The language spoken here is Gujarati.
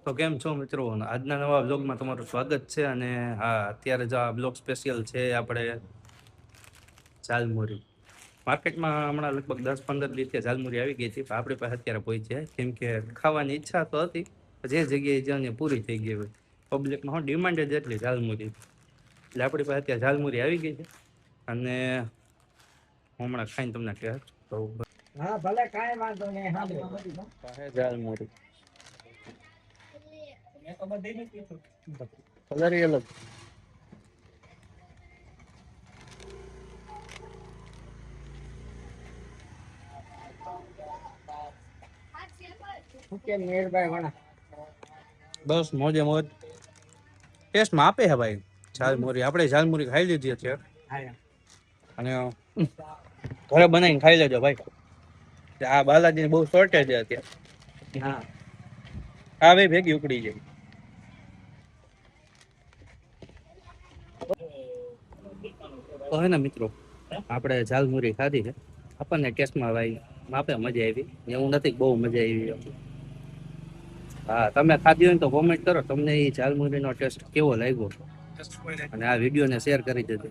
તો કેમ છો મિત્રો? આજના નવા બ્લોગમાં તમારું સ્વાગત છે. અને હા, અત્યારે જો આ બ્લોગ સ્પેશિયલ છે આપણે ઝાલમુરી. માર્કેટમાં હમણાં લગભગ 10-15 દિવસથી ઝાલમુરી આવી ગઈ હતી, પણ આપણી પાસે અત્યારે પહોંચી છે. કેમ કે ખાવાની ઈચ્છા તો હતી, જે જગ્યાએ જ્યાં પૂરી થઈ ગઈ હોય. પબ્લિકમાં હું ડિમાન્ડ જ એટલી ઝાલમુરી, એટલે આપણી પાસે અત્યારે ઝાલમુરી આવી ગઈ છે. અને હું હમણાં ખાઈને તમને કહે તો હા ભલે કાંઈ વાંધો નહીં. હા ઝાલમુરી મેં તો બધી નથી કીધું. કલર અલગ. શું કે મેરભાઈ વણા બસ મોજે મોજ. ટેસ્ટમાં આપે છે ભાઈ ઝાલમુરી. આપણે ઝાલમુરી ખાઈ લીધી છે હા અને ઘરે બનાવીને ખાઈ લેજો ભાઈ. આ બાલાજીની બહુ શોર્ટેજ છે અત્યારે. હા આ ભાઈ ભેગી ઉકળી જાય. તો હે ને મિત્રો, આપણે ઝાલમુરી ખાધી છે. આપણને ટેસ્ટમાં ભાઈ માપે મજા આવી. એવું નથી બહુ મજા આવી. હા, તમે ખાધી હોય ને તો કોમેન્ટ કરો તમને એ ઝાલમુરીનો ટેસ્ટ કેવો લાગ્યો, અને આ વિડીયોને શેર કરી દેજો.